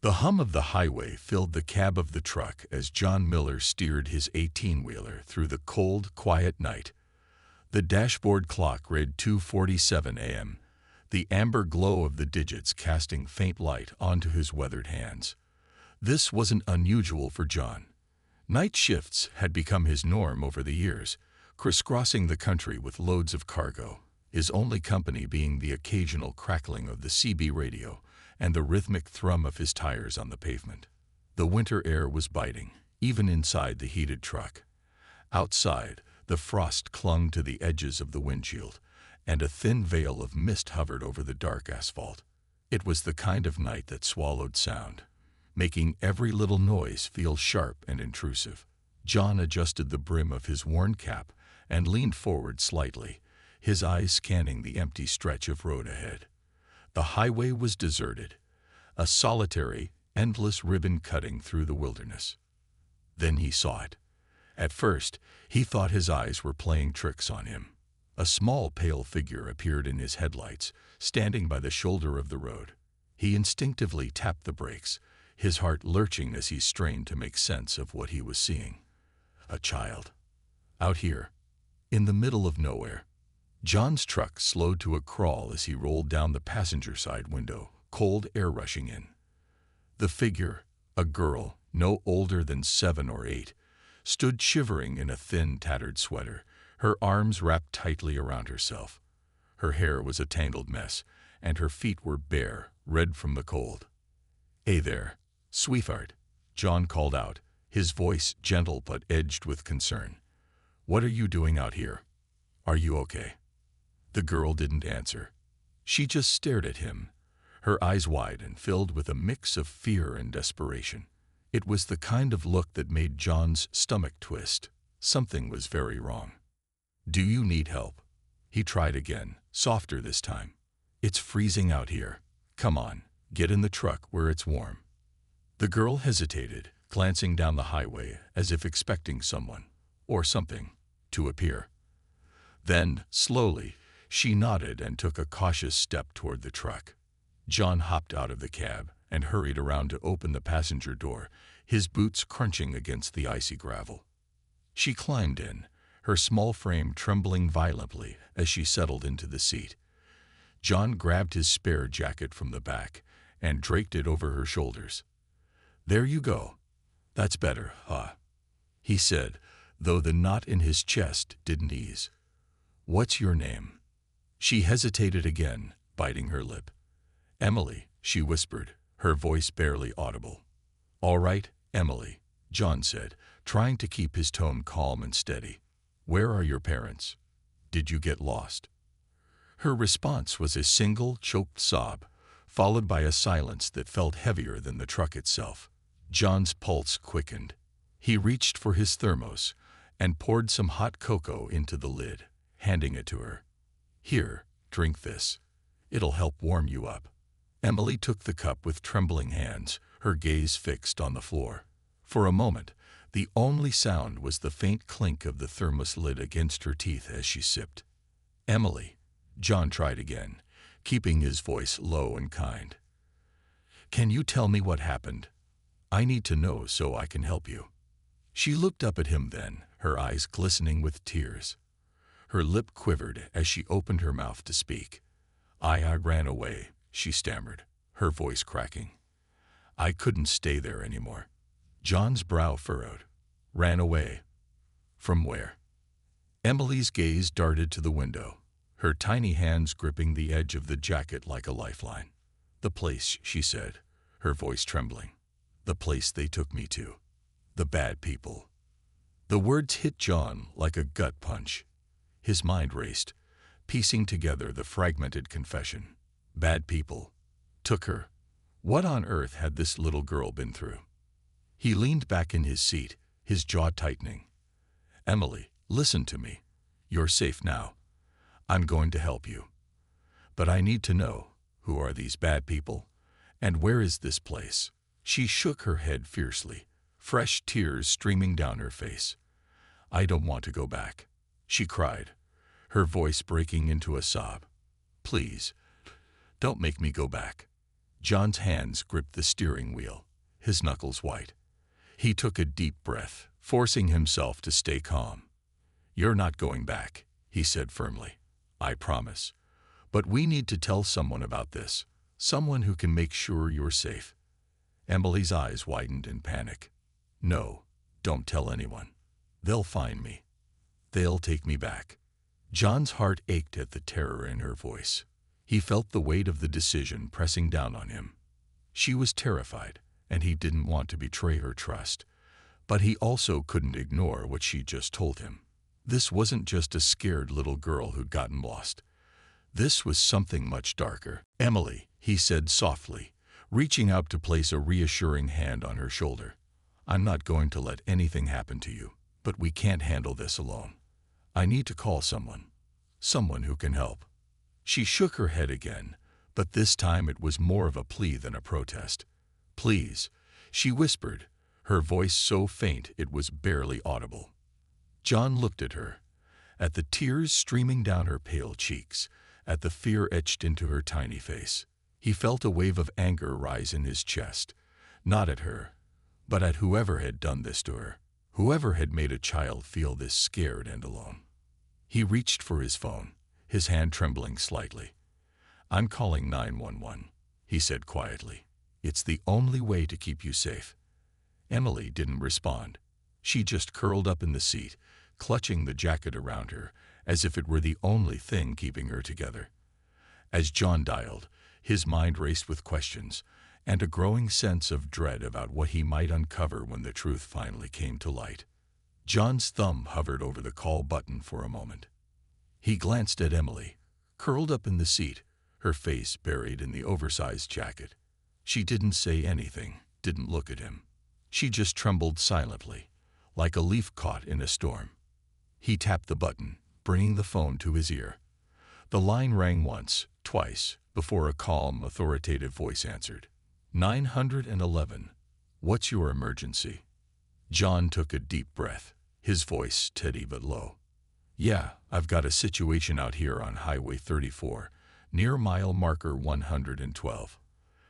The hum of the highway filled the cab of the truck as John Miller steered his 18-wheeler through the cold, quiet night. The dashboard clock read 2:47 a.m., the amber glow of the digits casting faint light onto his weathered hands. This wasn't unusual for John. Night shifts had become his norm over the years, crisscrossing the country with loads of cargo, his only company being the occasional crackling of the CB radio and the rhythmic thrum of his tires on the pavement. The winter air was biting, even inside the heated truck. Outside, the frost clung to the edges of the windshield, and a thin veil of mist hovered over the dark asphalt. It was the kind of night that swallowed sound, making every little noise feel sharp and intrusive. John adjusted the brim of his worn cap and leaned forward slightly, his eyes scanning the empty stretch of road ahead. The highway was deserted, a solitary, endless ribbon cutting through the wilderness. Then he saw it. At first, he thought his eyes were playing tricks on him. A small, pale figure appeared in his headlights, standing by the shoulder of the road. He instinctively tapped the brakes, his heart lurching as he strained to make sense of what he was seeing. A child. Out here, in the middle of nowhere. John's truck slowed to a crawl as he rolled down the passenger side window, cold air rushing in. The figure, a girl no older than 7 or 8, stood shivering in a thin, tattered sweater, her arms wrapped tightly around herself. Her hair was a tangled mess, and her feet were bare, red from the cold. "Hey there, sweetheart," John called out, his voice gentle but edged with concern. "What are you doing out here? Are you okay?" The girl didn't answer. She just stared at him, her eyes wide and filled with a mix of fear and desperation. It was the kind of look that made John's stomach twist. Something was very wrong. "Do you need help?" He tried again, softer this time. "It's freezing out here. Come on, get in the truck where it's warm." The girl hesitated, glancing down the highway as if expecting someone, or something, to appear. Then, slowly, she nodded and took a cautious step toward the truck. John hopped out of the cab and hurried around to open the passenger door, his boots crunching against the icy gravel. She climbed in, her small frame trembling violently as she settled into the seat. John grabbed his spare jacket from the back and draped it over her shoulders. "There you go. That's better, huh?" he said, though the knot in his chest didn't ease. "What's your name?" She hesitated again, biting her lip. "Emily," she whispered, her voice barely audible. "All right, Emily," John said, trying to keep his tone calm and steady. "Where are your parents? Did you get lost?" Her response was a single, choked sob, followed by a silence that felt heavier than the truck itself. John's pulse quickened. He reached for his thermos and poured some hot cocoa into the lid, handing it to her. "Here, drink this. It'll help warm you up." Emily took the cup with trembling hands, her gaze fixed on the floor. For a moment, the only sound was the faint clink of the thermos lid against her teeth as she sipped. "Emily," John tried again, keeping his voice low and kind. "Can you tell me what happened? I need to know so I can help you." She looked up at him then, her eyes glistening with tears. Her lip quivered as she opened her mouth to speak. I ran away," she stammered, her voice cracking. "I couldn't stay there anymore." John's brow furrowed. "Ran away? From where?" Emily's gaze darted to the window, her tiny hands gripping the edge of the jacket like a lifeline. "The place," she said, her voice trembling. "The place they took me to. The bad people." The words hit John like a gut punch. His mind raced, piecing together the fragmented confession. Bad people. Took her. What on earth had this little girl been through? He leaned back in his seat, his jaw tightening. "Emily, listen to me. You're safe now. I'm going to help you. But I need to know, who are these bad people? And where is this place?" She shook her head fiercely, fresh tears streaming down her face. "I don't want to go back," she cried, her voice breaking into a sob. "Please, don't make me go back." John's hands gripped the steering wheel, his knuckles white. He took a deep breath, forcing himself to stay calm. "You're not going back," he said firmly. "I promise. But we need to tell someone about this, someone who can make sure you're safe." Emily's eyes widened in panic. "No, don't tell anyone. They'll find me. They'll take me back." John's heart ached at the terror in her voice. He felt the weight of the decision pressing down on him. She was terrified, and he didn't want to betray her trust. But he also couldn't ignore what she just told him. This wasn't just a scared little girl who'd gotten lost. This was something much darker. "Emily," he said softly, reaching out to place a reassuring hand on her shoulder. "I'm not going to let anything happen to you, but we can't handle this alone. I need to call someone. Someone who can help." She shook her head again, but this time it was more of a plea than a protest. "Please," she whispered, her voice so faint it was barely audible. John looked at her, at the tears streaming down her pale cheeks, at the fear etched into her tiny face. He felt a wave of anger rise in his chest, not at her, but at whoever had done this to her, whoever had made a child feel this scared and alone. He reached for his phone, his hand trembling slightly. "I'm calling 911, he said quietly. "It's the only way to keep you safe." Emily didn't respond. She just curled up in the seat, clutching the jacket around her, as if it were the only thing keeping her together. As John dialed, his mind raced with questions, and a growing sense of dread about what he might uncover when the truth finally came to light. John's thumb hovered over the call button for a moment. He glanced at Emily, curled up in the seat, her face buried in the oversized jacket. She didn't say anything, didn't look at him. She just trembled silently, like a leaf caught in a storm. He tapped the button, bringing the phone to his ear. The line rang once, twice, before a calm, authoritative voice answered. 911. "What's your emergency?" John took a deep breath, his voice steady but low. "Yeah, I've got a situation out here on Highway 34, near mile marker 112.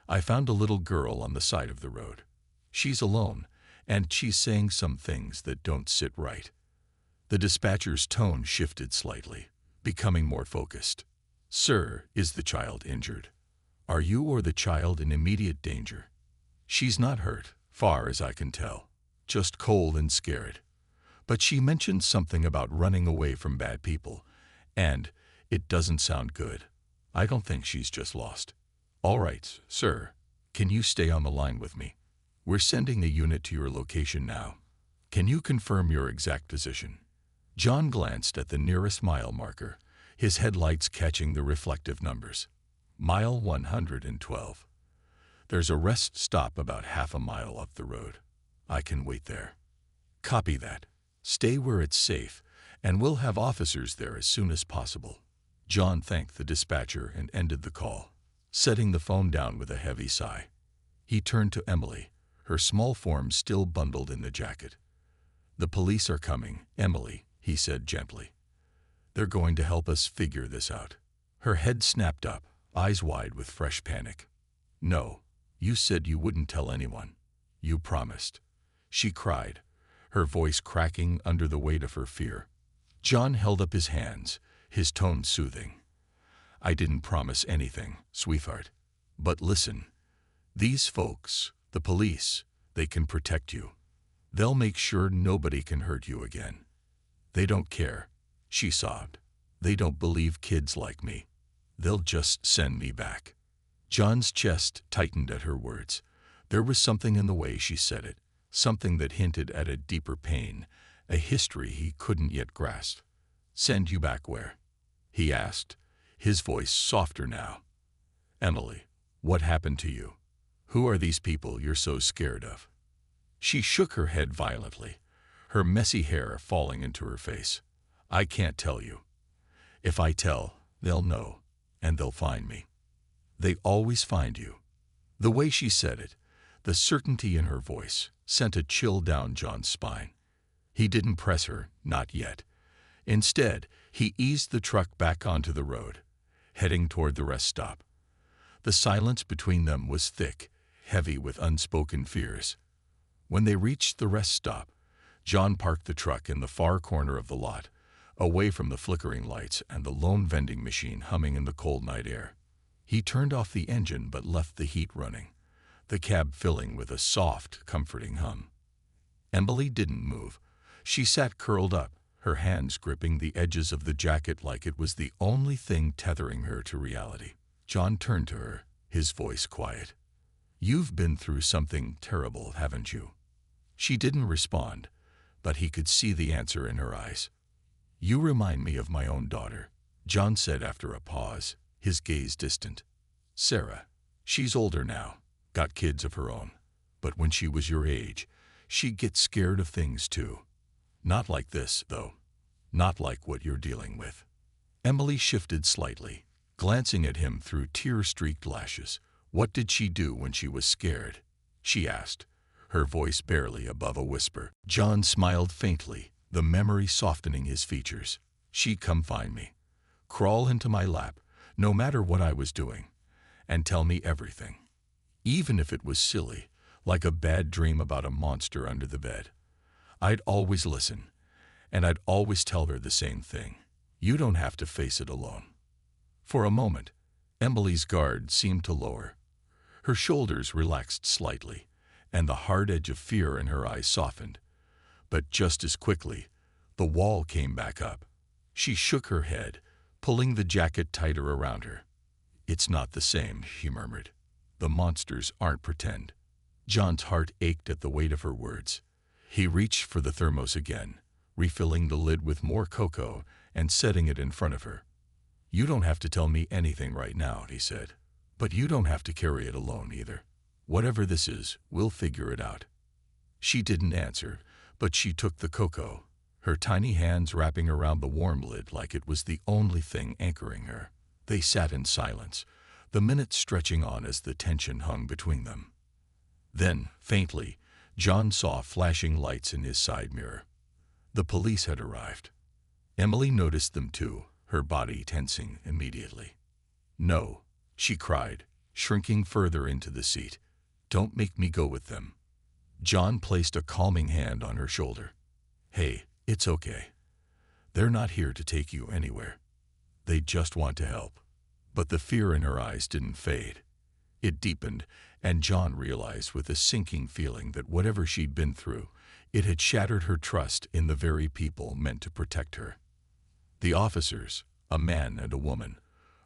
I found a little girl on the side of the road. She's alone, and she's saying some things that don't sit right." The dispatcher's tone shifted slightly, becoming more focused. "Sir, is the child injured? Are you or the child in immediate danger?" "She's not hurt, far as I can tell. Just cold and scared. But she mentioned something about running away from bad people, and it doesn't sound good. I don't think she's just lost." "All right, sir. Can you stay on the line with me? We're sending a unit to your location now. Can you confirm your exact position?" John glanced at the nearest mile marker, his headlights catching the reflective numbers. Mile 112. "There's a rest stop about half a mile up the road. I can wait there." "Copy that. Stay where it's safe, and we'll have officers there as soon as possible." John thanked the dispatcher and ended the call, setting the phone down with a heavy sigh. He turned to Emily, her small form still bundled in the jacket. "The police are coming, Emily," he said gently. "They're going to help us figure this out." Her head snapped up, eyes wide with fresh panic. "No, you said you wouldn't tell anyone. You promised," she cried, her voice cracking under the weight of her fear. John held up his hands, his tone soothing. "I didn't promise anything, sweetheart. But listen, these folks, the police, they can protect you. They'll make sure nobody can hurt you again. They don't care," she sobbed. "They don't believe kids like me. They'll just send me back." John's chest tightened at her words. There was something in the way she said it, something that hinted at a deeper pain, a history he couldn't yet grasp. "Send you back where?" he asked, his voice softer now. "Emily, what happened to you? Who are these people you're so scared of?" She shook her head violently, her messy hair falling into her face. "I can't tell you. If I tell, they'll know, and they'll find me. They always find you." The way she said it, the certainty in her voice, sent a chill down John's spine. He didn't press her, not yet. Instead, he eased the truck back onto the road, heading toward the rest stop. The silence between them was thick, heavy with unspoken fears. When they reached the rest stop, John parked the truck in the far corner of the lot, away from the flickering lights and the lone vending machine humming in the cold night air. He turned off the engine but left the heat running, the cab filling with a soft, comforting hum. Emily didn't move. She sat curled up, her hands gripping the edges of the jacket like it was the only thing tethering her to reality. John turned to her, his voice quiet. "You've been through something terrible, haven't you?" She didn't respond, but he could see the answer in her eyes. "You remind me of my own daughter," John said after a pause, his gaze distant. "Sarah. She's older now, got kids of her own. But when she was your age, she'd get scared of things too. Not like this, though. Not like what you're dealing with." Emily shifted slightly, glancing at him through tear-streaked lashes. "What did she do when she was scared?" she asked, her voice barely above a whisper. John smiled faintly, the memory softening his features. "She'd come find me, crawl into my lap, no matter what I was doing, and tell me everything. Even if it was silly, like a bad dream about a monster under the bed. I'd always listen, and I'd always tell her the same thing. You don't have to face it alone." For a moment, Emily's guard seemed to lower. Her shoulders relaxed slightly, and the hard edge of fear in her eyes softened. But just as quickly, the wall came back up. She shook her head, pulling the jacket tighter around her. "It's not the same," she murmured. "The monsters aren't pretend." John's heart ached at the weight of her words. He reached for the thermos again, refilling the lid with more cocoa and setting it in front of her. "You don't have to tell me anything right now," he said. "But you don't have to carry it alone either. Whatever this is, we'll figure it out." She didn't answer, but she took the cocoa, her tiny hands wrapping around the warm lid like it was the only thing anchoring her. They sat in silence, the minutes stretching on as the tension hung between them. Then, faintly, John saw flashing lights in his side mirror. The police had arrived. Emily noticed them too, her body tensing immediately. "No," she cried, shrinking further into the seat. "Don't make me go with them." John placed a calming hand on her shoulder. "Hey, it's okay. They're not here to take you anywhere. They just want to help." But the fear in her eyes didn't fade. It deepened, and John realized with a sinking feeling that whatever she'd been through, it had shattered her trust in the very people meant to protect her. The officers, a man and a woman,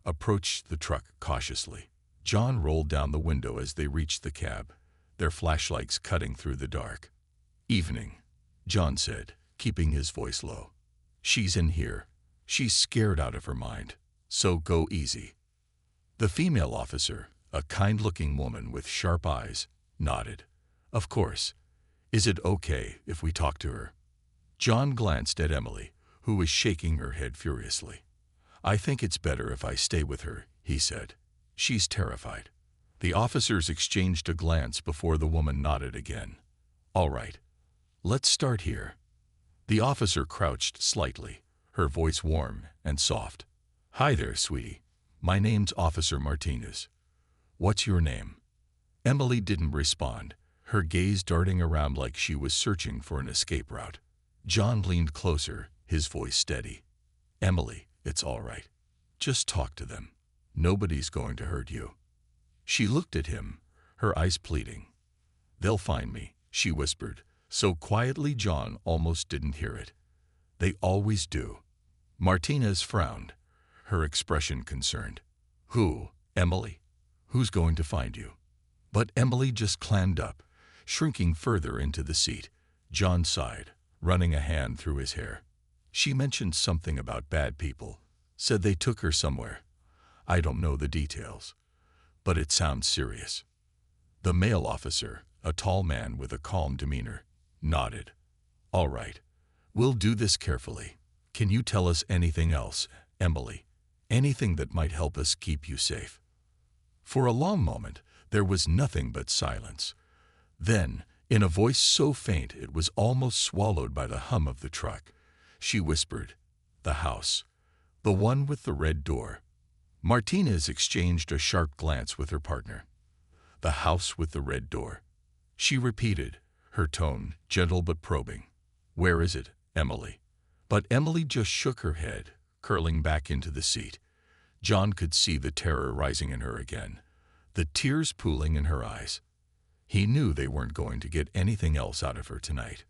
approached the truck cautiously. John rolled down the window as they reached the cab, their flashlights cutting through the dark. "Evening," John said, keeping his voice low. "She's in here. She's scared out of her mind, so go easy." The female officer, a kind-looking woman with sharp eyes, nodded. "Of course. Is it okay if we talk to her?" John glanced at Emily, who was shaking her head furiously. "I think it's better if I stay with her," he said. "She's terrified." The officers exchanged a glance before the woman nodded again. "All right. Let's start here." The officer crouched slightly, her voice warm and soft. "Hi there, sweetie. My name's Officer Martinez. What's your name?" Emily didn't respond, her gaze darting around like she was searching for an escape route. John leaned closer, his voice steady. "Emily, it's all right. Just talk to them. Nobody's going to hurt you." She looked at him, her eyes pleading. "They'll find me," she whispered, so quietly John almost didn't hear it. "They always do." Martinez frowned, her expression concerned. "Who, Emily? Who's going to find you?" But Emily just clammed up, shrinking further into the seat. John sighed, running a hand through his hair. "She mentioned something about bad people, said they took her somewhere. I don't know the details, but it sounds serious." The male officer, a tall man with a calm demeanor, nodded. "All right. We'll do this carefully. Can you tell us anything else, Emily? Anything that might help us keep you safe?" For a long moment, there was nothing but silence. Then, in a voice so faint it was almost swallowed by the hum of the truck, she whispered, "The house. The one with the red door." Martinez exchanged a sharp glance with her partner. The house with the red door. She repeated, her tone gentle but probing. Where is it, Emily? But Emily just shook her head, curling back into the seat. John could see the terror rising in her again, the tears pooling in her eyes. He knew they weren't going to get anything else out of her tonight.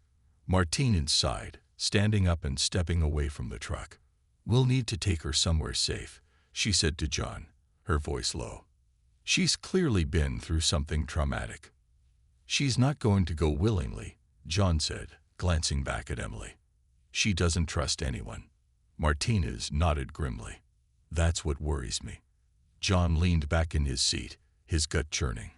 Martinez sighed, standing up and stepping away from the truck. We'll need to take her somewhere safe, she said to John, her voice low. She's clearly been through something traumatic. She's not going to go willingly, John said, glancing back at Emily. She doesn't trust anyone. Martinez nodded grimly. That's what worries me. John leaned back in his seat, his gut churning.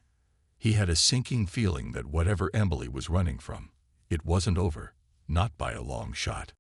He had a sinking feeling that whatever Emily was running from, it wasn't over, not by a long shot.